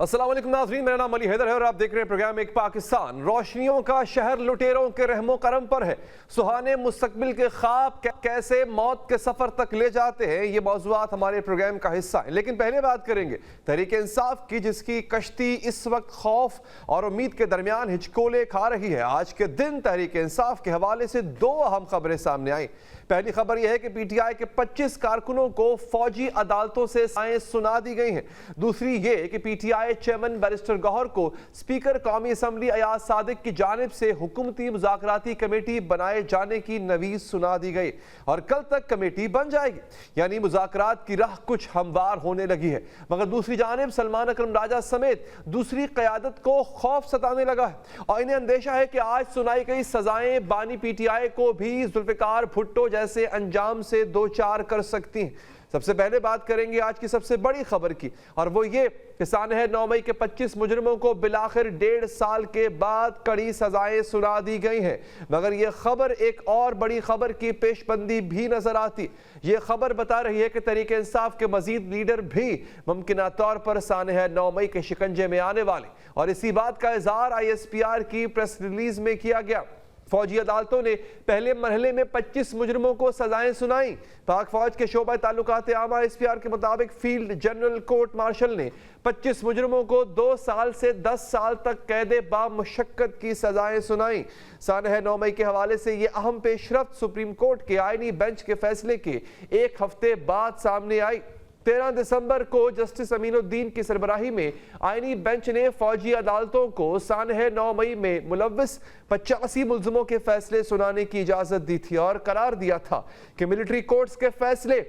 السلام علیکم ناظرین، میرا نام علی حیدر ہے اور آپ دیکھ رہے ہیں پروگرام ایک پاکستان۔ روشنیوں کا شہر لٹیروں کے رحم و کرم پر ہے۔ سہانے مستقبل کے خواب کیسے موت کے سفر تک لے جاتے ہیں، یہ موضوعات ہمارے پروگرام کا حصہ ہیں۔ لیکن پہلے بات کریں گے تحریک انصاف کی، جس کی کشتی اس وقت خوف اور امید کے درمیان ہچکولے کھا رہی ہے۔ آج کے دن تحریک انصاف کے حوالے سے دو اہم خبریں سامنے آئیں۔ پہلی خبر یہ ہے کہ پی ٹی آئی کے 25 کارکنوں کو فوجی عدالتوں سے سزائیں سنا دی گئی ہیں۔ دوسری یہ کہ P T I chairman barrister Gohar کو اسپیکر قومی اسمبلی ایاز صادق کی جانب سے حکومتی مذاکراتی کمیٹی بنائے جانے کی نویز سنا دی گئی اور کل تک کمیٹی بن جائے گی، یعنی مذاکرات کی راہ کچھ ہموار ہونے لگی ہے۔ مگر دوسری جانب سلمان اکرم راجہ سمیت دوسری قیادت کو خوف ستانے لگا ہے اور انہیں اندیشہ ہے کہ آج سنائی گئی سزائیں بانی پی ٹی آئی کو بھی ذوالفقار بھٹو جیسے انجام سے دوچار کر سکتی ہیں۔ سب سے پہلے بات کریں گے آج کی سب سے بڑی خبر کی، اور وہ یہ کہ سانحہ 9 مئی کے 25 مجرموں کو بالآخر 1.5 سال کے بعد کڑی سزائیں سنا دی گئی ہیں۔ مگر یہ خبر ایک اور بڑی خبر کی پیش بندی بھی نظر آتی۔ یہ خبر بتا رہی ہے کہ تحریک انصاف کے مزید لیڈر بھی ممکنہ طور پر سانحہ 9 مئی کے شکنجے میں آنے والے، اور اسی بات کا اظہار آئی ایس پی آر کی پریس ریلیز میں کیا گیا۔ فوجی عدالتوں نے پہلے مرحلے میں 25 مجرموں کو سزائیں سنائیں۔ پاک فوج کے شعبہ تعلقات عامہ ایس پی آر کے مطابق فیلڈ جنرل کورٹ مارشل نے 25 مجرموں کو 2 سال سے 10 سال تک قید بامشقت کی سزائیں سنائیں۔ سانحہ 9 مئی کے حوالے سے یہ اہم پیش رفت سپریم کورٹ کے آئینی بینچ کے فیصلے کے ایک ہفتے بعد سامنے آئی۔ 13 دسمبر کو جسٹس امین الدین کی سربراہی میں آئینی بینچ نے فوجی عدالتوں کو سانحہ 9 مئی میں ملوث 85 ملزموں کے فیصلے سنانے کی اجازت دی تھی اور قرار دیا تھا کہ ملٹری کورٹس کے فیصلے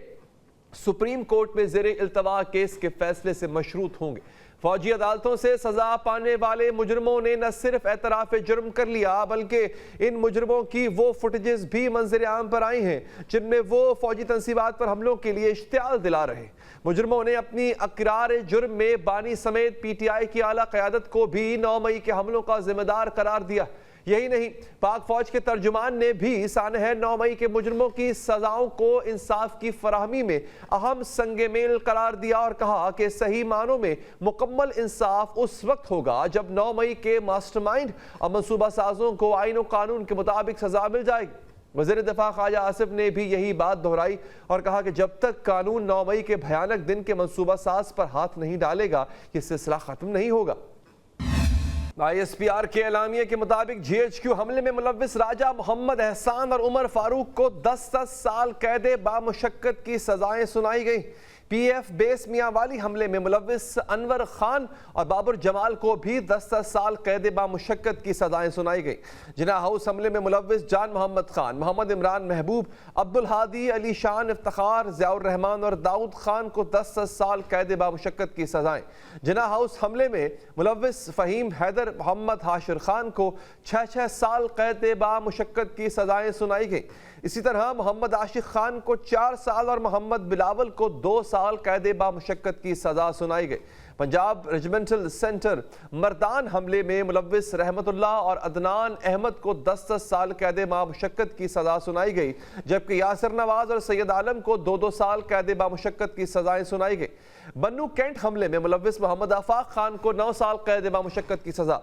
سپریم کورٹ میں زیر التوا کیس کے فیصلے سے مشروط ہوں گے۔ فوجی عدالتوں سے سزا پانے والے مجرموں نے نہ صرف اعتراف جرم کر لیا، بلکہ ان مجرموں کی وہ فوٹیجز بھی منظر عام پر آئی ہیں جن میں وہ فوجی تنصیبات پر حملوں کے لیے اشتعال دلا رہے۔ مجرموں نے اپنی اقرار جرم میں بانی سمیت پی ٹی آئی کی اعلیٰ قیادت کو بھی 9 مئی کے حملوں کا ذمہ دار قرار دیا۔ یہی نہیں، پاک فوج کے ترجمان نے بھی سانحہ 9 مئی کے مجرموں کی سزاؤں کو انصاف کی فراہمی میں اہم سنگ میل قرار دیا اور کہا کہ صحیح معنوں میں مکمل انصاف اس وقت ہوگا جب 9 مئی کے ماسٹر مائنڈ اور منصوبہ سازوں کو آئین و قانون کے مطابق سزا مل جائے گی۔ وزیر دفاع خواجہ آصف نے بھی یہی بات دہرائی اور کہا کہ جب تک قانون 9 مئی کے بھیانک دن کے منصوبہ ساز پر ہاتھ نہیں ڈالے گا، یہ سلسلہ ختم نہیں ہوگا۔ آئی ایس پی آر کے اعلامیے کے مطابق جی ایچ کیو حملے میں ملوث راجہ محمد احسان اور عمر فاروق کو 10 سال قید بامشقت کی سزائیں سنائی گئیں۔ پی ایف بیس میاں والی حملے میں ملوث انور خان اور بابر جمال کو بھی 10 سال قید بامشقت کی سزائیں سنائی گئیں۔ جناح ہاؤس حملے میں ملوث جان محمد خان، محمد عمران محبوب، عبدالہادی، علی شان افتخار، ضیاء الرحمان اور داؤد خان کو 10 سال قید بامشقت کی سزائیں۔ جناح ہاؤس حملے میں ملوث فہیم حیدر، محمد حاشر خان کو 6 سال قید بامشقت کی سزائیں سنائی گئیں۔ اسی طرح محمد عاشق خان کو 4 سال اور محمد بلاول کو 2 سال قید بامشقت کی سزا سنائی گئی۔ پنجاب ریجمنٹل سینٹر مردان حملے میں ملوث رحمت اللہ اور عدنان احمد کو 10 سال قید بامشقت کی سزا سنائی گئی، جبکہ یاسر نواز اور سید عالم کو 2 سال قید بامشقت کی سزائیں سنائی گئی۔ بنو کینٹ حملے میں ملوث محمد آفاق خان کو 9 سال قید بامشقت کی سزا۔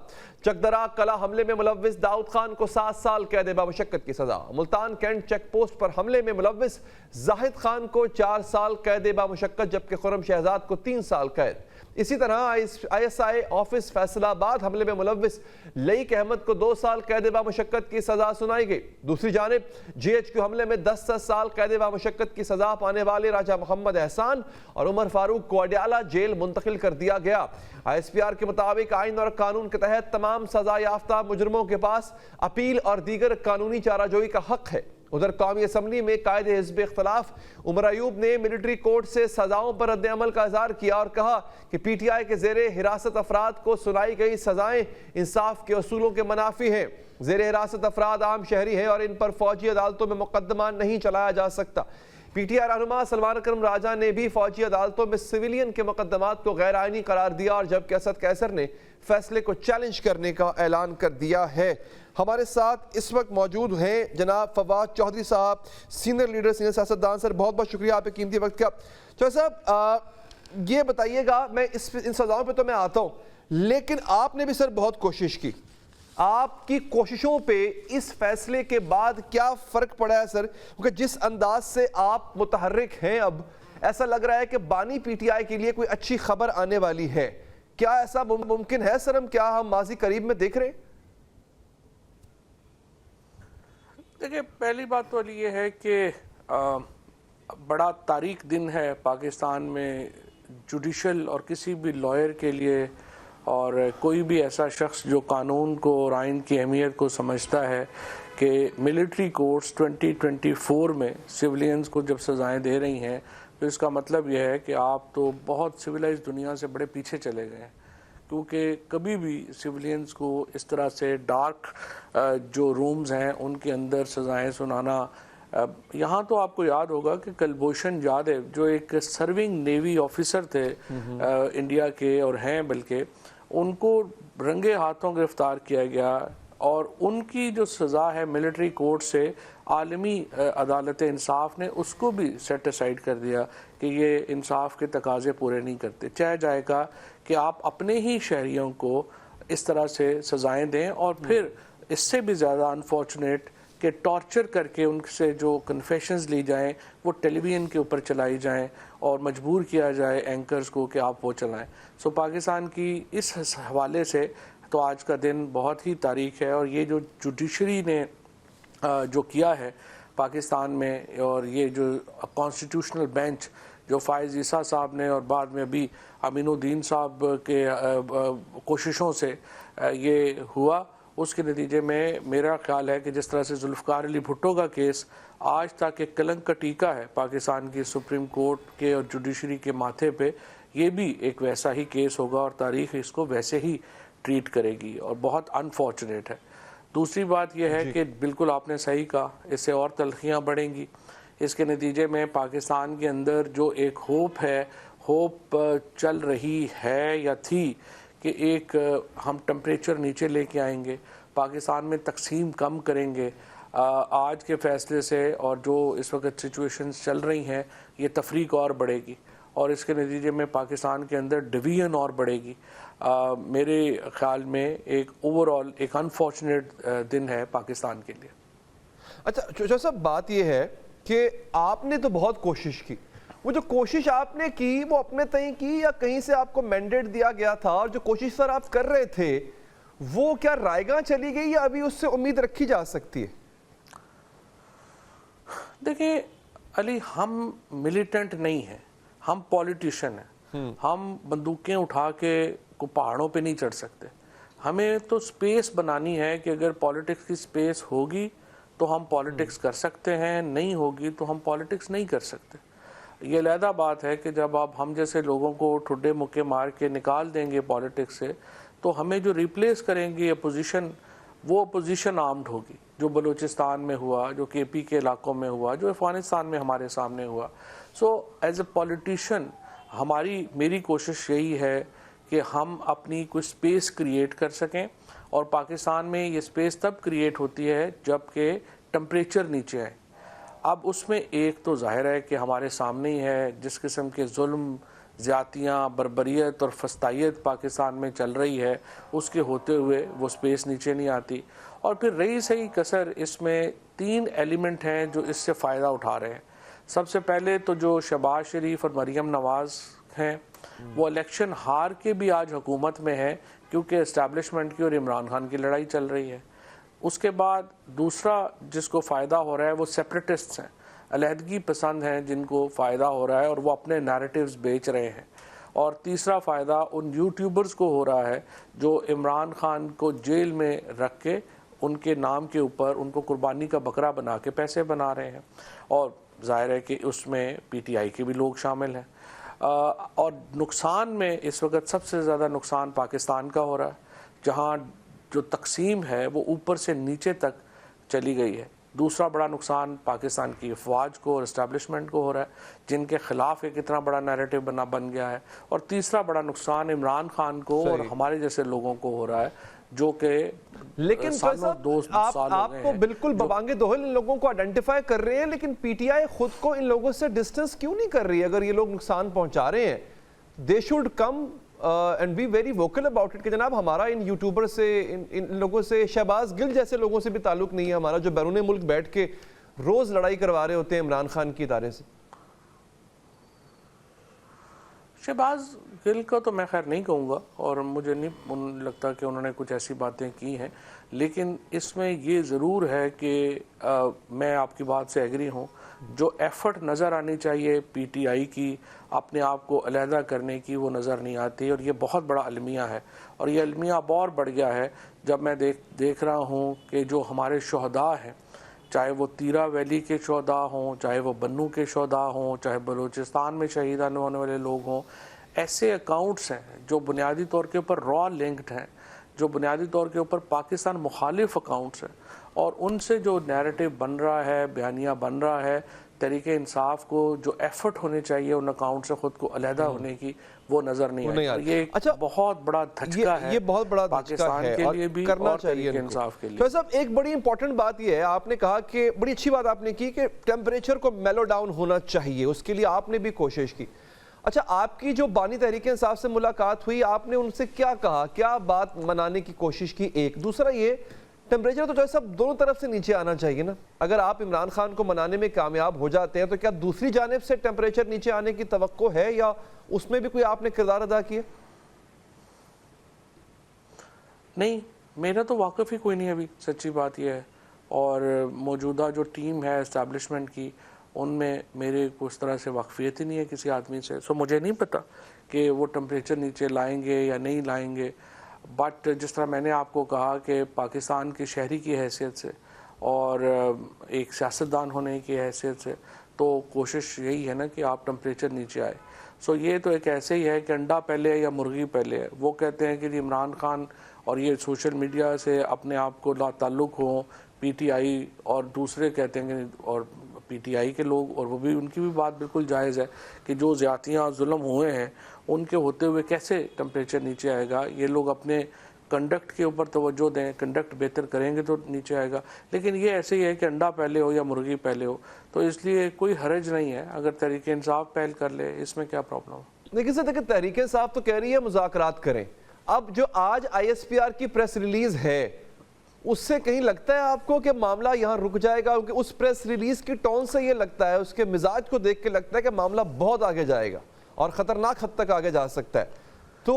چکدرا کلا حملے میں ملوث داؤد خان کو 7 سال قید بامشقت کی سزا۔ ملتان کینٹ چیک پوسٹ پر حملے میں ملوث زاہد خان کو 4 سال قید بامشقت، جبکہ خرم شہزاد کو 3 سال قید۔ اسی طرح I S I office Faisal آباد حملے میں ملوث لئیک احمد کو 2 سال قید بامشقت کی سزا سنائی گئی۔ دوسری جانب جی ایچ کیو حملے میں 10 سال قید بامشقت کی سزا پانے والے راجہ محمد احسان اور عمر فاروق کو اڈیالہ جیل منتقل کر دیا گیا۔ آئی ایس پی آر کے مطابق آئین اور قانون کے تحت تمام سزا یافتہ مجرموں کے پاس اپیل اور دیگر قانونی چارہ جوئی کا حق ہے۔ ادھر قومی اسمبلی میں قائد حزب اختلاف عمر ایوب نے ملٹری کورٹ سے سزاؤں پر رد عمل کا اظہار کیا اور کہا کہ پی ٹی آئی کے زیر حراست افراد کو سنائی گئی سزائیں انصاف کے اصولوں کے منافی ہیں۔ زیر حراست افراد عام شہری ہیں اور ان پر فوجی عدالتوں میں مقدمہ نہیں چلایا جا سکتا۔ پی ٹی آئی رہنما سلمان اکرم راجہ نے بھی فوجی عدالتوں میں سویلین کے مقدمات کو غیر آئینی قرار دیا، اور جبکہ اسد قیصر نے فیصلے کو چیلنج کرنے کا اعلان کر دیا ہے۔ ہمارے ساتھ اس وقت موجود ہیں جناب فواد چودھری صاحب، سینئر لیڈر، سینئر سیاستدان۔ سر بہت بہت شکریہ آپ کے قیمتی وقت کا۔ چودھری صاحب، یہ بتائیے گا, میں ان سزاؤں پہ تو میں آتا ہوں, لیکن آپ نے بھی سر بہت کوشش کی, آپ کی کوششوں پہ اس فیصلے کے بعد کیا فرق پڑا ہے سر؟ کیونکہ جس انداز سے آپ متحرک ہیں اب, ایسا لگ رہا ہے کہ بانی پی ٹی آئی کے لیے کوئی اچھی خبر آنے والی ہے. کیا ایسا ممکن ہے سر؟ کیا ہم ماضی قریب میں دیکھ رہے ہیں؟ دیکھیں, پہلی بات تو یہ ہے کہ بڑا تاریخ دن ہے پاکستان میں جوڈیشل اور کسی بھی لائر کے لیے, اور کوئی بھی ایسا شخص جو قانون کو اور آئین کی اہمیت کو سمجھتا ہے کہ ملٹری کورٹس 2024 میں سولینز کو جب سزائیں دے رہی ہیں تو اس کا مطلب یہ ہے کہ آپ تو بہت سویلائز دنیا سے بڑے پیچھے چلے گئے ہیں, کیونکہ کبھی بھی سویلینز کو اس طرح سے ڈارک جو رومز ہیں ان کے اندر سزائیں سنانا. یہاں تو آپ کو یاد ہوگا کہ کلبھوشن جادیو جو ایک سرونگ نیوی آفیسر تھے انڈیا کے, اور ہیں بلکہ, ان کو رنگے ہاتھوں گرفتار کیا گیا, اور ان کی جو سزا ہے ملٹری کورٹ سے عالمی عدالت انصاف نے اس کو بھی سیٹ اسائیڈ کر دیا کہ یہ انصاف کے تقاضے پورے نہیں کرتے. چاہے جائے گا کہ آپ اپنے ہی شہریوں کو اس طرح سے سزائیں دیں, اور پھر اس سے بھی زیادہ انفارچونیٹ کہ ٹارچر کر کے ان سے جو کنفیشنز لی جائیں وہ ٹیلی ویژن کے اوپر چلائی جائیں اور مجبور کیا جائے اینکرز کو کہ آپ وہ چلائیں. سو پاکستان کی اس حوالے سے تو آج کا دن بہت ہی تاریخ ہے, اور یہ جو جوڈیشری نے جو کیا ہے پاکستان میں, اور یہ جو کانسٹیٹیوشنل بینچ جو فائز عیسیٰ صاحب نے اور بعد میں ابھی امین الدین صاحب کے کوششوں سے یہ ہوا, اس کے نتیجے میں میرا خیال ہے کہ جس طرح سے ذوالفقار علی بھٹو کا کیس آج تک ایک کلنک کا ٹیکا ہے پاکستان کی سپریم کورٹ کے اور جوڈیشری کے ماتھے پہ, یہ بھی ایک ویسا ہی کیس ہوگا اور تاریخ اس کو ویسے ہی ٹریٹ کرے گی, اور بہت انفارچونیٹ ہے. دوسری بات یہ ہے کہ بالکل آپ نے صحیح کہا, اس سے اور تلخیاں بڑھیں گی. اس کے نتیجے میں پاکستان کے اندر جو ایک ہوپ ہے, ہوپ چل رہی ہے یا تھی کہ ایک ہم ٹمپریچر نیچے لے کے آئیں گے, پاکستان میں تقسیم کم کریں گے. آج کے فیصلے سے اور جو اس وقت سچویشنز چل رہی ہیں یہ تفریق اور بڑھے گی, اور اس کے نتیجے میں پاکستان کے اندر ڈویژن اور بڑھے گی. میرے خیال میں ایک اوورآل ایک انفارچونیٹ دن ہے پاکستان کے لیے. اچھا چوچا صاحب, بات یہ ہے کہ آپ نے تو بہت کوشش کی, وہ جو کوشش آپ نے کی وہ اپنے تئیں کی یا کہیں سے آپ کو مینڈیٹ دیا گیا تھا, اور جو کوشش سر آپ کر رہے تھے وہ کیا رائے گاں چلی گئی یا ابھی اس سے امید رکھی جا سکتی ہے؟ دیکھیں علی, ہم ملیٹنٹ نہیں ہیں, ہم پولیٹیشن ہیں. ہم بندوقیں اٹھا کے کو پہاڑوں پہ نہیں چڑھ سکتے. ہمیں تو سپیس بنانی ہے کہ اگر پولیٹکس کی سپیس ہوگی تو ہم پولیٹکس کر سکتے ہیں, نہیں ہوگی تو ہم پولیٹکس نہیں کر سکتے. یہ علیحدہ بات ہے کہ جب آپ ہم جیسے لوگوں کو ٹھڈے مکے مار کے نکال دیں گے پولیٹکس سے, تو ہمیں جو ریپلیس کریں گے اپوزیشن, وہ اپوزیشن آرمڈ ہوگی, جو بلوچستان میں ہوا, جو کے پی کے علاقوں میں ہوا, جو افغانستان میں ہمارے سامنے ہوا. سو ایز اے پولیٹیشین میری کوشش یہی ہے کہ ہم اپنی کوئی سپیس کریٹ کر سکیں, اور پاکستان میں یہ سپیس تب کریٹ ہوتی ہے جب کہ ٹمپریچر نیچے آئے. اب اس میں ایک تو ظاہر ہے کہ ہمارے سامنے ہی ہے جس قسم کے ظلم, زیادتیاں, بربریت اور فسطائیت پاکستان میں چل رہی ہے, اس کے ہوتے ہوئے وہ سپیس نیچے نہیں آتی. اور پھر رہی صحیح کسر, اس میں 3 ایلیمنٹ ہیں جو اس سے فائدہ اٹھا رہے ہیں. سب سے پہلے تو جو شہباز شریف اور مریم نواز ہیں وہ الیکشن ہار کے بھی آج حکومت میں ہیں, کیونکہ اسٹیبلشمنٹ کی اور عمران خان کی لڑائی چل رہی ہے. اس کے بعد دوسرا جس کو فائدہ ہو رہا ہے وہ سیپریٹسٹس ہیں, علیحدگی پسند ہیں جن کو فائدہ ہو رہا ہے اور وہ اپنے نیریٹیوز بیچ رہے ہیں. اور تیسرا فائدہ ان یوٹیوبرز کو ہو رہا ہے جو عمران خان کو جیل میں رکھ کے ان کے نام کے اوپر ان کو قربانی کا بکرا بنا کے پیسے بنا رہے ہیں. اور ظاہر ہے کہ اس میں پی ٹی آئی کے بھی لوگ شامل ہیں. اور نقصان میں اس وقت سب سے زیادہ نقصان پاکستان کا ہو رہا ہے, جہاں جو تقسیم ہے وہ اوپر سے نیچے تک چلی گئی ہے. دوسرا بڑا نقصان پاکستان کی افواج کو اور اسٹیبلشمنٹ کو ہو رہا ہے جن کے خلاف ایک اتنا بڑا نیریٹو بن گیا ہے. اور تیسرا بڑا نقصان عمران خان کو اور ہمارے جیسے لوگوں کو ہو رہا ہے جو کہ لیکن آپ کو بالکل ببانگ دہل ان لوگوں کو آئیڈینٹیفائی کر رہے ہیں, لیکن پی ٹی آئی خود کو ان لوگوں سے ڈسٹنس کیوں نہیں کر رہی ہے؟ اگر یہ لوگ نقصان پہنچا رہے ہیں they should come and be very vocal about it کہ جناب ہمارا ان یوٹیوبر سے ان لوگوں سے شہباز گل جیسے لوگوں سے بھی تعلق نہیں ہے ہمارا جو بیرون ملک بیٹھ کے روز لڑائی کروا رہے ہوتے ہیں عمران خان کی ادارے سے. شہباز گل کا تو میں خیر نہیں کہوں گا اور مجھے نہیں لگتا کہ انہوں نے کچھ ایسی باتیں کی ہیں, لیکن اس میں یہ ضرور ہے کہ میں آپ کی بات سے ایگری ہوں, جو ایفرٹ نظر آنی چاہیے پی ٹی آئی کی اپنے آپ کو علیحدہ کرنے کی وہ نظر نہیں آتی, اور یہ بہت بڑا المیہ ہے, اور یہ المیہ اب اور بڑھ گیا ہے جب میں دیکھ رہا ہوں کہ جو ہمارے شہداء ہیں, چاہے وہ تیرا ویلی کے شہداء ہوں, چاہے وہ بنو کے شہداء ہوں, چاہے بلوچستان میں شہید ہونے والے لوگ ہوں, ایسے اکاؤنٹس ہیں جو بنیادی طور کے اوپر را لنکڈ ہیں, جو بنیادی طور کے اوپر پاکستان مخالف اکاؤنٹس ہیں, اور ان سے جو نیریٹو بن رہا ہے, بیانیہ بن رہا ہے, تحریک انصاف کو جو ایفرٹ ہونے چاہیے ان اکاؤنٹ سے خود کو علیحدہ ہونے کی وہ نظر نہیں آئی. یہ ایک بہت بڑا دھچکا ہے, یہ بہت بڑا پاکستان کے لیے بھی اور تحریک انصاف کے لیے. تو صاحب ایک بڑی امپورٹنٹ بات یہ ہے, آپ نے کہا کہ بڑی اچھی بات آپ نے کی کہ ٹیمپریچر کو میلو ڈاؤن ہونا چاہیے, اس کے لیے آپ نے بھی کوشش کی. اچھا, آپ کی جو بانی تحریک انصاف سے ملاقات ہوئی, آپ نے ان سے کیا کہا, کیا بات منانے کی کوشش کی؟ ایک دوسرا یہ ٹیمپریچر تو جو ہے سب دونوں طرف سے نیچے آنا چاہیے نا. اگر آپ عمران خان کو منانے میں کامیاب ہو جاتے ہیں تو کیا دوسری جانب سے ٹیمپریچر نیچے آنے کی توقع ہے, یا اس میں بھی کوئی آپ نے کردار ادا کیا؟ نہیں, میرا تو واقف ہی کوئی نہیں ابھی, سچی بات یہ ہے, اور موجودہ جو ٹیم ہے اسٹیبلشمنٹ کی ان میں میرے کو اس طرح سے واقفیت ہی نہیں ہے کسی آدمی سے, سو مجھے نہیں پتا کہ وہ ٹمپریچر نیچے لائیں گے یا نہیں لائیں گے. بٹ جس طرح میں نے آپ کو کہا کہ پاکستان کے شہری کی حیثیت سے اور ایک سیاستدان ہونے کی حیثیت سے تو کوشش یہی ہے نا کہ آپ ٹمپریچر نیچے آئے. سو یہ تو ایک ایسے ہی ہے کہ انڈا پہلے یا مرغی پہلے ہے. وہ کہتے ہیں کہ عمران خان اور یہ سوشل میڈیا سے اپنے آپ کو لا تعلق ہوں, پی ٹی آئی اور دوسرے کہتے ہیں کہ, اور پی ٹی آئی کے لوگ, اور وہ بھی ان کی بھی بات بالکل جائز ہے کہ جو زیادتیاں ظلم ہوئے ہیں ان کے ہوتے ہوئے کیسے ٹمپریچر نیچے آئے گا. یہ لوگ اپنے کنڈکٹ کے اوپر توجہ دیں, کنڈکٹ بہتر کریں گے تو نیچے آئے گا. لیکن یہ ایسے ہی ہے کہ انڈا پہلے ہو یا مرغی پہلے ہو, تو اس لیے کوئی حرج نہیں ہے اگر تحریک انصاف پہل کر لے, اس میں کیا پرابلم. لیکن سر دیکھیں, تحریک انصاف تو کہہ رہی ہے مذاکرات کریں. اب جو آج آئی ایس پی آر کی پریس ریلیز ہے اس سے کہیں لگتا ہے آپ کو کہ معاملہ یہاں رک جائے گا؟ کیونکہ اس پریس ریلیز کی ٹون سے یہ لگتا ہے, اس کے مزاج کو دیکھ کے لگتا ہے کہ معاملہ بہت آگے جائے گا اور خطرناک حد تک آگے جا سکتا ہے. تو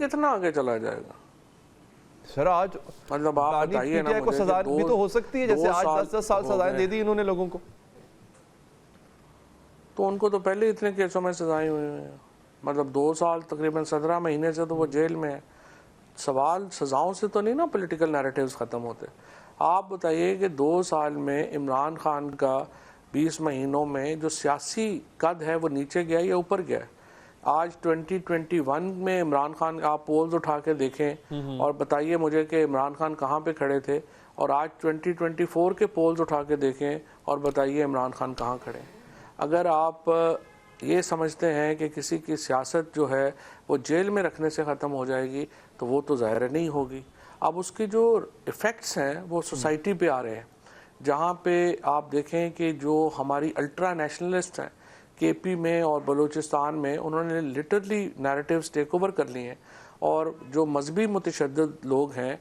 کتنا آگے چلا جائے گا سر؟ آج مطلب آپ بتائیے نا کو سزا بھی تو ہو سکتی ہے, جیسے آج 10 سال سزائیں دے دی انہوں نے لوگوں کو, تو ان کو تو پہلے اتنے کیسوں میں سزائیں ہوئی ہیں. مطلب 2 سال تقریباً 17 مہینے سے تو وہ جیل میں ہے. سوال سزاؤں سے تو نہیں نا پولیٹیکل نیریٹیوز ختم ہوتے. آپ بتائیے کہ 2 سال میں عمران خان کا 20 مہینوں میں جو سیاسی قد ہے وہ نیچے گیا یا اوپر گیا ہے؟ آج 2021 میں عمران خان, آپ پولز اٹھا کے دیکھیں اور بتائیے مجھے کہ عمران خان کہاں پہ کھڑے تھے, اور آج 2024 کے پولز اٹھا کے دیکھیں اور بتائیے عمران خان کہاں کھڑے ہیں. اگر آپ یہ سمجھتے ہیں کہ کسی کی سیاست جو ہے وہ جیل میں رکھنے سے ختم ہو جائے گی تو وہ تو ظاہر نہیں ہوگی. اب اس کی جو ایفیکٹس ہیں وہ سوسائٹی پہ آ رہے ہیں, جہاں پہ آپ دیکھیں کہ جو ہماری الٹرا نیشنلسٹ ہیں کے پی میں اور بلوچستان میں, انہوں نے لٹرلی نیریٹیوز ٹیک اوور کر لی ہیں, اور جو مذہبی متشدد لوگ ہیں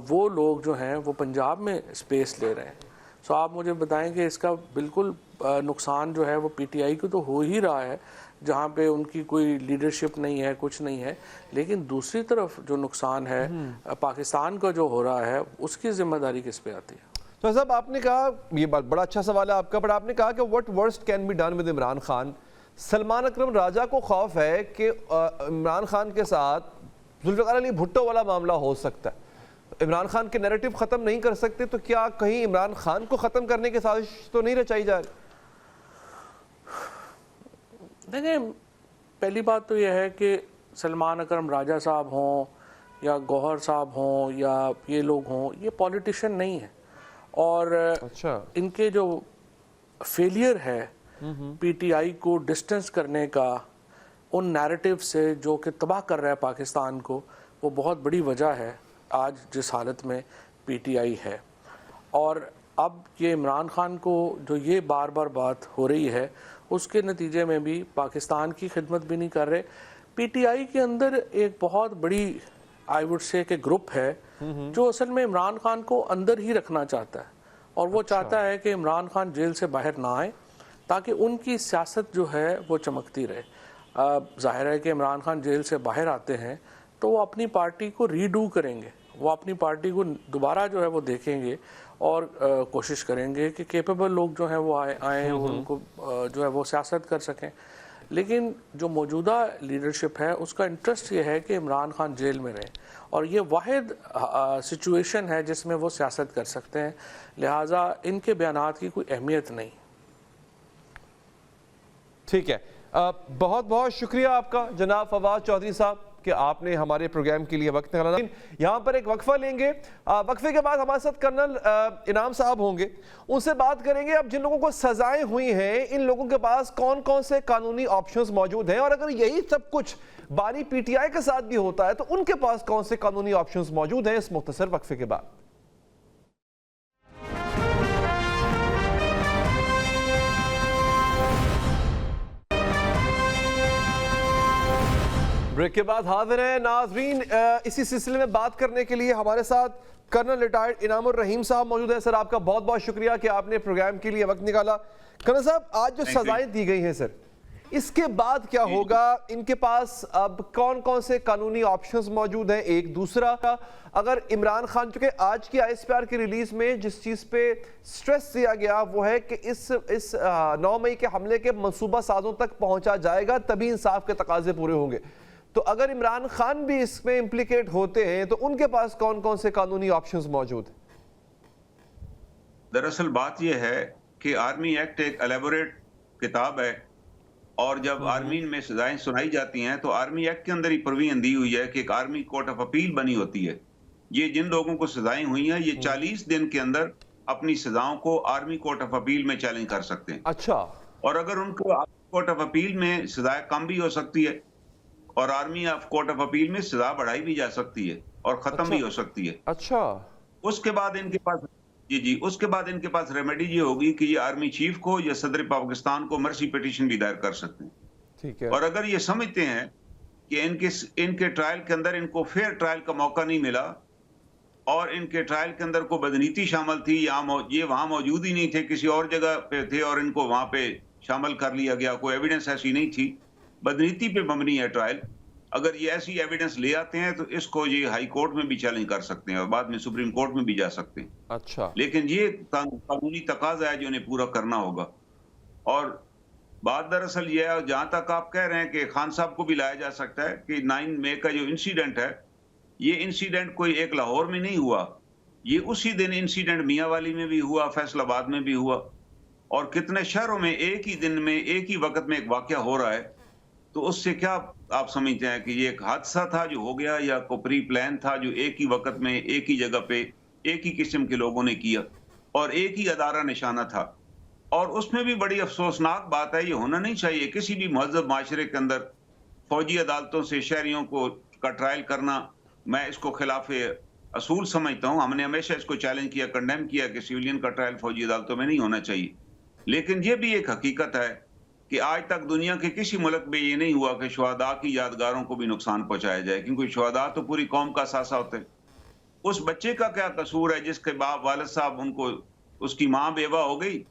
وہ لوگ جو ہیں وہ پنجاب میں اسپیس لے رہے ہیں. سو آپ مجھے بتائیں کہ اس کا بالکل نقصان جو ہے وہ پی ٹی آئی کو تو ہو ہی رہا ہے, جہاں پہ ان کی کوئی لیڈرشپ نہیں ہے, کچھ نہیں ہے. لیکن دوسری طرف جو نقصان ہے پاکستان کا جو ہو رہا ہے, اس کی ذمہ داری کس پہ آتی ہے؟ تو صاحب آپ نے کہا, یہ بڑا اچھا سوال ہے آپ کا, بٹ آپ نے کہا کہ what worst can be done with Imran Khan. Salman اکرم راجہ کو خوف ہے کہ عمران خان کے ساتھ ذوالفقار علی بھٹو والا معاملہ ہو سکتا ہے. عمران خان کے نیریٹو ختم نہیں کر سکتے, تو کیا کہیں عمران خان کو ختم کرنے کی سازش تو نہیں رچائی جا رہی؟ دیکھیں, پہلی بات تو یہ ہے کہ سلمان اکرم راجہ صاحب ہوں یا گوہر صاحب ہوں یا یہ لوگ ہوں, یہ پولیٹیشین نہیں ہے, اور ان کے جو فیلئر ہے پی ٹی آئی کو ڈسٹنس کرنے کا ان نیریٹو سے جو کہ تباہ کر رہا ہے پاکستان کو, وہ بہت بڑی وجہ ہے آج جس حالت میں پی ٹی آئی ہے. اور اب یہ عمران خان کو جو یہ بار بار بات ہو رہی ہے اس کے نتیجے میں بھی پاکستان کی خدمت بھی نہیں کر رہے. پی ٹی آئی کے اندر ایک بہت بڑی آئی وڈ سے کہ گروپ ہے جو اصل میں عمران خان کو اندر ہی رکھنا چاہتا ہے, اور وہ چاہتا ہے کہ عمران خان جیل سے باہر نہ آئے تاکہ ان کی سیاست جو ہے وہ چمکتی رہے. ظاہر ہے کہ عمران خان جیل سے باہر آتے ہیں تو وہ اپنی پارٹی کو ری ڈو کریں گے, وہ اپنی پارٹی کو دوبارہ جو ہے وہ دیکھیں گے اور کوشش کریں گے کہ کیپیبل لوگ جو ہیں وہ آئیں اور ان کو جو ہے وہ سیاست کر سکیں. لیکن جو موجودہ لیڈرشپ ہے اس کا انٹرسٹ یہ ہے کہ عمران خان جیل میں رہے, اور یہ واحد سچویشن ہے جس میں وہ سیاست کر سکتے ہیں, لہٰذا ان کے بیانات کی کوئی اہمیت نہیں. ٹھیک ہے, بہت بہت شکریہ آپ کا جناب فواد چودھری صاحب کہ آپ نے ہمارے پروگرام کے لیے وقت نکالا. یہاں پر ایک وقفہ لیں گے, وقفے کے بعد ہمارے ساتھ کرنل انعام صاحب ہوں گے, ان سے بات کریں گے اب جن لوگوں کو سزائیں ہوئی ہیں ان لوگوں کے پاس کون کون سے قانونی آپشنز موجود ہیں, اور اگر یہی سب کچھ باری پی ٹی آئی کے ساتھ بھی ہوتا ہے تو ان کے پاس کون سے قانونی آپشنز موجود ہیں, اس مختصر وقفے کے بعد. بریک کے بعد حاضر ہیں ناظرین. اسی سلسلے میں بات کرنے کے لیے ہمارے ساتھ کرنل ریٹائرڈ انعام الرحیم صاحب موجود ہیں. سر آپ کا بہت بہت شکریہ کہ آپ نے پروگرام کے لیے وقت نکالا. کرنل صاحب, آج جو سزائیں دی گئی ہیں سر, اس کے بعد کیا ہوگا؟ ان کے پاس اب کون کون سے قانونی آپشنز موجود ہیں؟ ایک دوسرا, اگر عمران خان, چونکہ آج کی آئی ایس پی آر کی ریلیز میں جس چیز پہ سٹریس دیا گیا وہ ہے کہ اس 9 مئی کے حملے کے منصوبہ سازوں تک پہنچا جائے گا تبھی انصاف کے تقاضے پورے ہوں گے, تو اگر عمران خان بھی اس میں امپلیکیٹ ہوتے ہیں تو ان کے پاس کون کون سے قانونی آپشنز موجود ہیں؟ دراصل بات یہ ہے کہ آرمی ایکٹ ایک الیبوریٹ کتاب ہے, اور جب آرمی میں سزائیں سنائی جاتی ہیں تو آرمی ایکٹ کے اندر ہی پروویژن دی ہوئی ہے کہ ایک آرمی کورٹ آف اپیل بنی ہوتی ہے. یہ جن لوگوں کو سزائیں ہوئی ہیں یہ 40 دن کے اندر اپنی سزاؤں کو آرمی کورٹ آف اپیل میں چیلنج کر سکتے ہیں. اچھا, اور اگر ان کو کورٹ آف اپیل میں سزائیں کم بھی ہو سکتی ہے, اور آرمی کورٹ آف اپیل میں سزا بڑھائی بھی جا سکتی ہے اور ختم بھی ہو سکتی ہے. اچھا, اس کے بعد ان کے پاس اس کے بعد ان کے پاس ریمیڈی یہ ہوگی کہ یہ آرمی چیف کو یا صدر پاکستان کو مرسی پیٹیشن بھی دائر کر سکتے ہیں. ٹھیک ہے, اور اگر یہ سمجھتے ہیں کہ ان کے ٹرائل کے اندر ان کو فیئر ٹرائل کا موقع نہیں ملا اور ان کے ٹرائل کے اندر کوئی بدنیتی شامل تھی, یہ وہاں موجود ہی نہیں تھے, کسی اور جگہ پہ تھے اور ان کو وہاں پہ شامل کر لیا گیا, کوئی ایویڈنس ایسی نہیں تھی, بدنیتی پہ مبنی ہے ٹرائل, اگر یہ ایسی ایویڈنس لے آتے ہیں تو اس کو یہ ہائی کورٹ میں بھی چیلنج کر سکتے ہیں اور بعد میں سپریم کورٹ میں بھی جا سکتے ہیں. اچھا, لیکن یہ قانونی تقاضا ہے جو انہیں پورا کرنا ہوگا. اور بات دراصل یہ ہے, جہاں تک آپ کہہ رہے ہیں کہ خان صاحب کو بھی لایا جا سکتا ہے, کہ 9 مئی کا جو انسیڈنٹ ہے یہ انسیڈنٹ کوئی ایک لاہور میں نہیں ہوا, یہ اسی دن انسیڈنٹ میاں والی میں بھی ہوا, فیصل آباد میں بھی ہوا, اور کتنے شہروں میں ایک ہی دن میں ایک ہی وقت میں ایک واقعہ ہو رہا ہے. تو اس سے کیا آپ سمجھتے ہیں کہ یہ ایک حادثہ تھا جو ہو گیا یا کوئی پری پلان تھا جو ایک ہی وقت میں ایک ہی جگہ پہ ایک ہی قسم کے لوگوں نے کیا اور ایک ہی ادارہ نشانہ تھا؟ اور اس میں بھی بڑی افسوسناک بات ہے, یہ ہونا نہیں چاہیے کسی بھی مہذب معاشرے کے اندر فوجی عدالتوں سے شہریوں کا ٹرائل کرنا. میں اس کو خلاف اصول سمجھتا ہوں, ہم نے ہمیشہ اس کو چیلنج کیا, کنڈیم کیا کہ سویلین کا ٹرائل فوجی عدالتوں میں نہیں ہونا چاہیے. لیکن یہ بھی ایک حقیقت ہے کہ آج تک دنیا کے کسی ملک میں یہ نہیں ہوا کہ شہداء کی یادگاروں کو بھی نقصان پہنچایا جائے, کیونکہ شہداء تو پوری قوم کا اثاثہ ہوتے ہیں. اس بچے کا کیا قصور ہے جس کے باپ والد صاحب اس کی ماں بیوہ ہو گئی,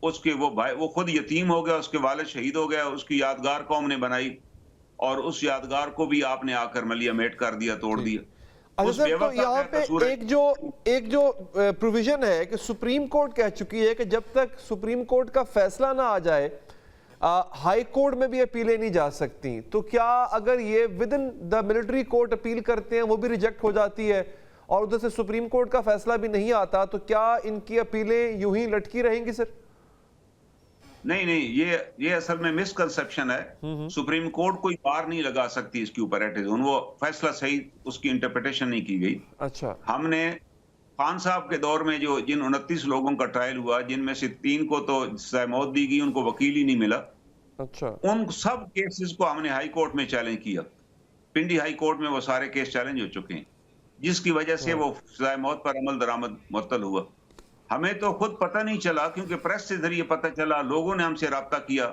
اس کے وہ خود یتیم ہو گیا, اس کے والد شہید ہو گیا, اس کی یادگار قوم نے بنائی اور اس یادگار کو بھی آپ نے آ کر ملیا میٹ کر دیا, توڑ دیا. اچھا سر, تو یہاں پہ ایک جو پروویژن ہے کہ سپریم کورٹ کہہ چکی ہے کہ جب تک سپریم کورٹ کا فیصلہ نہ آ جائے ہائی کورٹ میں بھی اپیلیں نہیں جا سکتی, تو کیا اگر یہ ودن دا ملٹری کورٹ اپیل کرتے ہیں وہ بھی ریجیکٹ ہو جاتی ہے اور ادھر سے سپریم کورٹ کا فیصلہ بھی نہیں آتا, تو کیا ان کی اپیلیں یوں ہی لٹکی رہیں گی سر؟ نہیں, یہ اصل میں مس کنسپشن ہے. سپریم کورٹ کوئی بار نہیں لگا سکتی اس کے اوپر, وہ فیصلہ صحیح اس کی انٹرپریٹیشن نہیں کی گئی. اچھا, ہم نے خان صاحب کے دور میں جن 29 لوگوں کا ٹرائل ہوا, جن میں سے 3 کو تو سزائے موت دی گئی, ان کو وکیل ہی نہیں ملا. اچھا, ان سب کیسز کو ہم نے ہائی کورٹ میں چیلنج کیا, پنڈی ہائی کورٹ میں وہ سارے کیس چیلنج ہو چکے ہیں, جس کی وجہ سے وہ سزائے موت پر عمل درآمد معطل ہوا. ہمیں تو خود پتہ نہیں چلا کیونکہ پریس سے ذریعے پتہ چلا، لوگوں نے ہم سے رابطہ کیا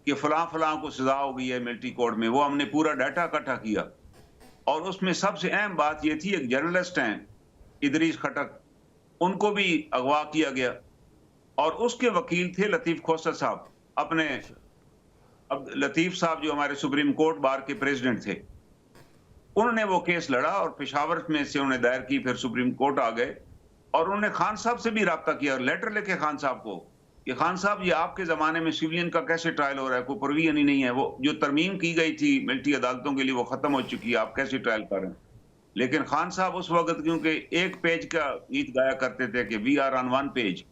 کہ فلاں فلاں کو سزا ہو گئی ہے ملٹری کورٹ میں. وہ ہم نے پورا ڈیٹا اکٹھا کیا اور اس میں سب سے اہم بات یہ تھی، ایک جرنلسٹ ہیں ادریس خٹک، ان کو بھی اغوا کیا گیا اور اس کے وکیل تھے لطیف کھوسر صاحب. اپنے لطیف صاحب جو ہمارے سپریم کورٹ بار کے پریزیڈنٹ تھے، انہوں نے وہ کیس لڑا اور پشاور میں سے انہوں نے دائر کی، پھر سپریم کورٹ آ گئے اور انہوں نے خان صاحب سے بھی رابطہ کیا، لیٹر لکھے خان صاحب کو کہ خان صاحب یہ آپ کے زمانے میں سویلین کا کیسے ٹرائل ہو رہا ہے، کوئی پروویژن ہی نہیں ہے، وہ جو ترمیم کی گئی تھی ملٹری عدالتوں کے لیے وہ ختم ہو چکی ہے، آپ کیسے ٹرائل کر رہے ہیں. لیکن خان صاحب اس وقت کیونکہ ایک پیج کا گیت گایا کرتے تھے کہ we are on one page,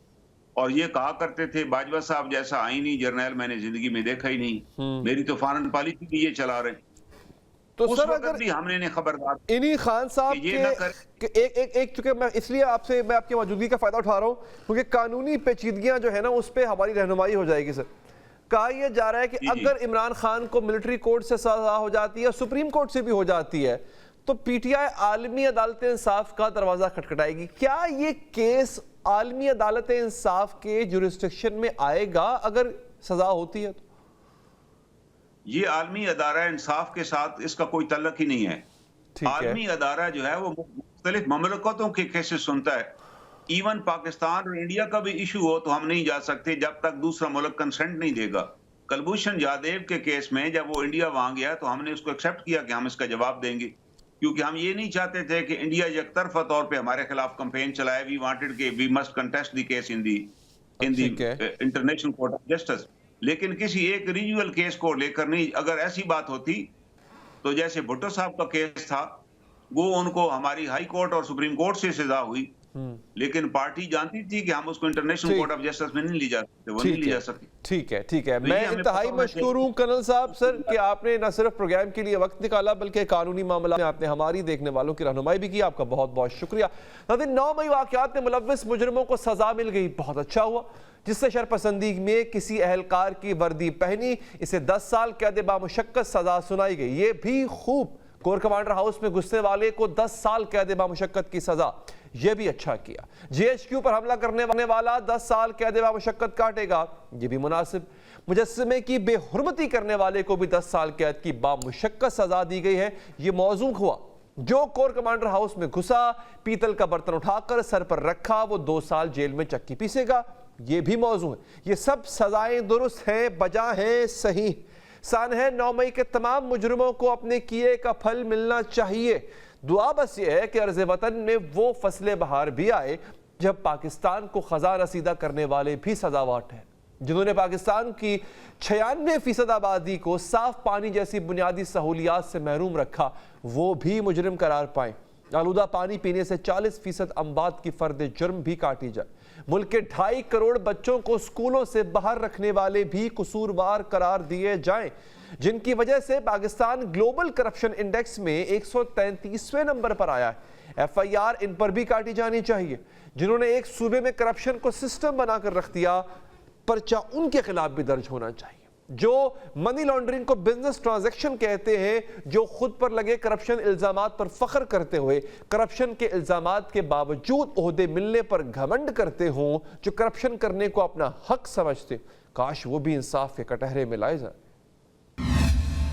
اور یہ کہا کرتے تھے باجوہ صاحب جیسا آئینی جرنیل میں نے زندگی میں دیکھا ہی نہیں، میری تو فارن پالیسی بھی یہ چلا رہے ہیں. تو اس سر وقت اگر بھی ہم نے انہیں خبردار انہی خان صاحب کے ایک چونکہ میں اس لیے میں آپ کی موجودگی کا فائدہ اٹھا رہا ہوں کیونکہ قانونی پیچیدگیاں جو ہے نا اس پہ ہماری رہنمائی ہو جائے گی. سر کہا یہ جا رہا ہے کہ اگر عمران خان کو ملٹری کورٹ سے سزا ہو جاتی ہے، سپریم کورٹ سے بھی ہو جاتی ہے، تو پی ٹی آئی عالمی عدالت انصاف کا دروازہ کھٹکھٹائے گی. کیا یہ کیس عالمی عدالت انصاف کے جورسڈکشن میں آئے گا اگر سزا ہوتی ہے تو؟ یہ عالمی ادارہ انصاف کے ساتھ اس کا کوئی تعلق ہی نہیں ہے. عالمی ادارہ جو ہے وہ مختلف مملکتوں کے کیسز سنتا ہے. ایون پاکستان اور انڈیا کا بھی ایشو ہو تو ہم نہیں جا سکتے جب تک دوسرا ملک کنسنٹ نہیں دے گا. کلبھوشن جادیو کے کیس میں جب وہ انڈیا وہاں گیا تو ہم نے اس کو ایکسیپٹ کیا کہ ہم اس کا جواب دیں گے، کیونکہ ہم یہ نہیں چاہتے تھے کہ انڈیا یک طرفہ طور پہ ہمارے خلاف کمپین چلائے. وی وانٹڈ کہ we must contest the case in the International Court of Justice. لیکن کسی ایک ریجنل کیس کو لے کر نہیں. اگر ایسی بات ہوتی تو جیسے بھٹو صاحب کا کیس تھا، وہ ان کو ہماری ہائی کورٹ اور سپریم کورٹ سے سزا ہوئی، لیکن پارٹی جانتی تھی کہ ہم اس کو انٹرنیشنل کورٹ آف جسٹس میں نہیں لی جا سکتے، وہ نہیں لی جا سکتی. ٹھیک ہے. میں انتہائی مشکور ہوں کرنل صاحب سر کہ آپ نے نہ صرف پروگرام کے لیے وقت نکالا بلکہ قانونی معاملات میں آپ نے ہماری دیکھنے والوں کی رہنمائی بھی کی. آپ کا بہت بہت شکریہ. ناظرین، 9 مئی واقعات میں ملوث مجرموں کو سزا مل گئی، بہت اچھا ہوا. جس سے شرپسندی میں کسی اہلکار کی وردی پہنی، اسے 10 سال قید بامشقت سزا سنائی گئی. یہ بھی خوب. کور کمانڈر ہاؤس میں گھسنے والے کو 10 سال قید بامشقت کی سزا، یہ بھی اچھا کیا. جی ایچ کیو پر حملہ کرنے والا 10 سال قید بامشقت کاٹے گا، یہ بھی مناسب. مجسمے کی بے حرمتی کرنے والے کو بھی 10 سال قید کی بامشقت سزا دی گئی ہے، یہ موزوں ہوا. جو کور کمانڈر ہاؤس میں گھسا، پیتل کا برتن اٹھا کر سر پر رکھا، وہ 2 سال جیل میں چکی پیسے گا، یہ بھی موضوع ہے. یہ سب سزائیں درست ہیں، بجا ہیں، صحیح. سان ہے 9 مئی کے تمام مجرموں کو اپنے کیے کا پھل ملنا چاہیے. دعا بس یہ ہے کہ ارض وطن میں وہ فصل بہار بھی آئے جب پاکستان کو خزاں رسیدہ کرنے والے بھی سزاوار ہیں، جنہوں نے پاکستان کی 96% آبادی کو صاف پانی جیسی بنیادی سہولیات سے محروم رکھا، وہ بھی مجرم قرار پائیں. آلودہ پانی پینے سے 40% اموات کی فرد جرم بھی کاٹی جائے. ملک کے 2.5 کروڑ بچوں کو سکولوں سے باہر رکھنے والے بھی قصوروار قرار دیے جائیں، جن کی وجہ سے پاکستان گلوبل کرپشن انڈیکس میں 133ویں نمبر پر آیا ہے. ایف آئی آر ان پر بھی کاٹی جانی چاہیے. جنہوں نے ایک صوبے میں کرپشن کو سسٹم بنا کر رکھ دیا، پرچہ ان کے خلاف بھی درج ہونا چاہیے. جو منی لانڈرنگ کو بزنس ٹرانزیکشن کہتے ہیں، جو خود پر لگے کرپشن الزامات پر فخر کرتے ہوئے کرپشن کے الزامات کے باوجود عہدے ملنے پر گھمنڈ کرتے ہوں، جو کرپشن کرنے کو اپنا حق سمجھتے، کاش وہ بھی انصاف کے کٹہرے میں لائے جائیں.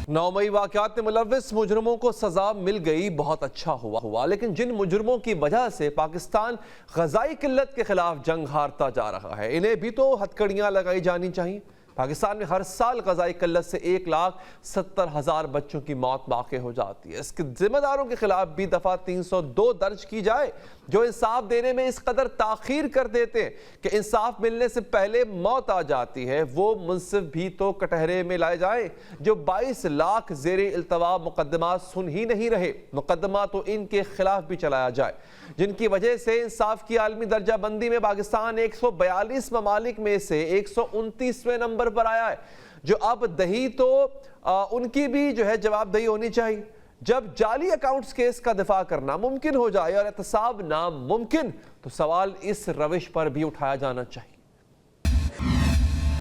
9 مئی واقعات میں ملوث مجرموں کو سزا مل گئی، بہت اچھا ہوا. لیکن جن مجرموں کی وجہ سے پاکستان غذائی قلت کے خلاف جنگ ہارتا جا رہا ہے، انہیں بھی تو ہتھکڑیاں لگائی جانی چاہیے. پاکستان میں ہر سال غذائی قلت سے 1,70,000 بچوں کی موت واقع ہو جاتی ہے. اس کے ذمہ داروں کے خلاف بھی دفعہ 302 درج کی جائے، جو انصاف دینے میں اس قدر تاخیر کر دیتے ہیں کہ انصاف ملنے سے پہلے موت آ جاتی ہے. وہ منصف بھی تو کٹہرے میں لائے جائیں. جو 22 لاکھ زیر التوا مقدمات سن ہی نہیں رہے، مقدمہ تو ان کے خلاف بھی چلایا جائے، جن کی وجہ سے انصاف کی عالمی درجہ بندی میں پاکستان 142 ممالک میں سے 129ویں نمبر پر آیا ہے. جو اب دہی تو ان کی بھی جو ہے جواب دہی ہونی چاہیے. جب جعلی اکاؤنٹس کیس کا دفاع کرنا ممکن ہو جائے اور احتساب ناممکن، تو سوال اس روش پر بھی اٹھایا جانا چاہیے.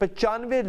95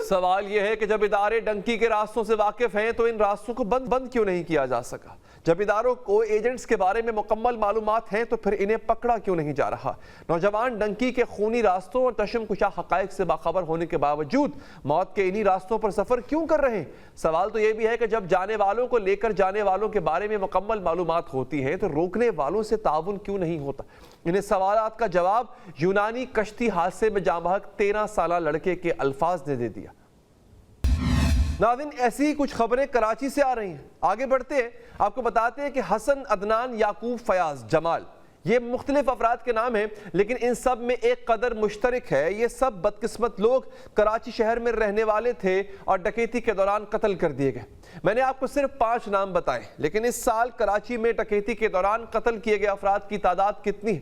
سوال یہ ہے کہ جب ادارے ڈنکی کے راستوں سے واقف ہیں تو ان راستوں کو بند کیوں نہیں کیا جا سکا؟ جب اداروں کو ایجنٹس کے بارے میں مکمل معلومات ہیں تو پھر انہیں پکڑا کیوں نہیں جا رہا؟ نوجوان ڈنکی کے خونی راستوں اور تشم کشا حقائق سے باخبر ہونے کے باوجود موت کے انہی راستوں پر سفر کیوں کر رہے ہیں؟ سوال تو یہ بھی ہے کہ جب جانے والوں کو لے کر جانے والوں کے بارے میں مکمل معلومات ہوتی ہیں تو روکنے والوں سے تعاون کیوں نہیں ہوتا؟ انہیں سوالات کا جواب یونانی کشتی حادثے میں جاں بحق 13 سالہ لڑکے کے الفاظ نے دے دیا۔ ناظرین، ایسی ہی کچھ خبریں کراچی سے آ رہی ہیں۔ آگے بڑھتے ہیں، آپ کو بتاتے ہیں کہ حسن، عدنان، یعقوب، فیاض، جمال، یہ مختلف افراد کے نام ہیں، لیکن ان سب میں ایک قدر مشترک ہے۔ یہ سب بدقسمت لوگ کراچی شہر میں رہنے والے تھے اور ڈکیتی کے دوران قتل کر دیے گئے۔ میں نے آپ کو صرف 5 نام بتائے، لیکن اس سال کراچی میں ڈکیتی کے دوران قتل کیے گئے افراد کی تعداد کتنی ہے؟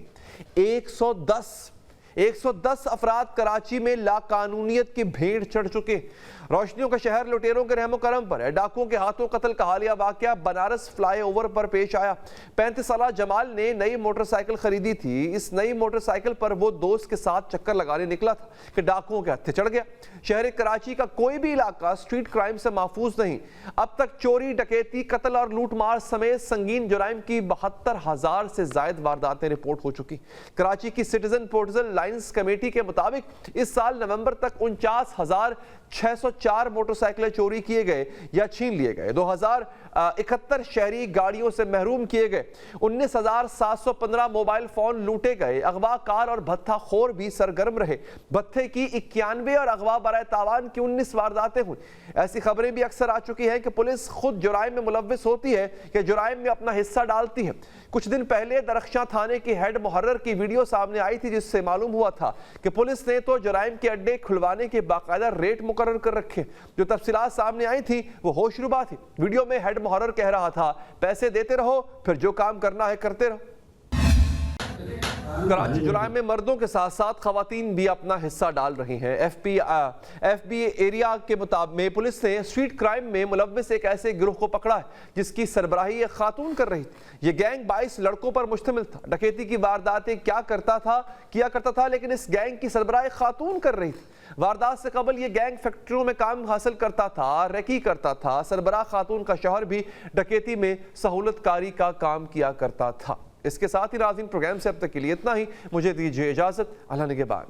110 افراد کراچی میں لاقانونیت کی بھیڑ چڑھ چکے۔ روشنیوں کا شہر لٹیروں کے رحم و کرم پر ہے۔ ڈاکوؤں کے ہاتھوں قتل کا حالیہ واقعہ بنارس فلائی اوور پر پیش آیا۔ 35 سالہ جمال نے نئی موٹر سائیکل خریدی تھی۔ اس نئی موٹر سائیکل پر وہ دوست کے ساتھ چکر لگانے نکلا تھا کہ ڈاکوؤں کے ہتھے چڑھ گیا۔ شہر کراچی کا کوئی بھی علاقہ سٹریٹ کرائم سے محفوظ نہیں۔ اب تک چوری، ڈکیتی، قتل اور لوٹ مار سمیت سنگین جرائم کی 72,000 سے زائد وارداتیں رپورٹ ہو چکی۔ کراچی کی سٹیزن پورٹل لائنز کمیٹی کے مطابق اس سال نومبر تک 49,604 موٹر سائیکلیں چوری کیے گئے یا چھین لیے گئے۔ 2071 شہری گاڑیوں سے محروم کیے گئے۔ 19,715 موبائل فون لوٹے گئے۔ اغوا کار اور بھتہ خور بھی سرگرم رہے۔ بھتھے کی 91 اور اغوا برائے تاوان کی 19 وارداتیں ہوئی۔ ایسی خبریں بھی اکثر آ چکی ہیں کہ پولیس خود جرائم میں ملوث ہوتی ہے یا جرائم میں اپنا حصہ ڈالتی ہے۔ کچھ دن پہلے درخشاں تھانے کی ہیڈ محرر کی ویڈیو سامنے آئی تھی، جس سے معلوم ہوا تھا کہ پولیس نے تو جرائم کے اڈے کھلوانے کے باقاعدہ ریٹ مقرر کر رکھے۔ جو تفصیلات سامنے آئی تھی وہ ہوش ربا تھی۔ ویڈیو میں ہیڈ محرر کہہ رہا تھا، پیسے دیتے رہو، پھر جو کام کرنا ہے کرتے رہو۔ کراچی جرائم میں مردوں کے ساتھ ساتھ خواتین بھی اپنا حصہ ڈال رہی ہیں۔ ایف بی ایریا کے مطابق پولیس نے اسٹریٹ کرائم میں ملوث ایک ایسے گروہ کو پکڑا ہے جس کی سربراہی ایک خاتون کر رہی تھی۔ یہ گینگ 22 لڑکوں پر مشتمل تھا۔ ڈکیتی کی وارداتیں کیا کرتا تھا لیکن اس گینگ کی سربراہی خاتون کر رہی تھی۔ واردات سے قبل یہ گینگ فیکٹریوں میں کام حاصل کرتا تھا، ریکی کرتا تھا۔ سربراہ خاتون کا شوہر بھی ڈکیتی میں سہولت کاری کا کام کیا کرتا تھا۔ اس کے ساتھ ہی ناظرین، پروگرام سے اب تک کے لیے اتنا ہی۔ مجھے دیجیے اجازت، اللہ نگہبان۔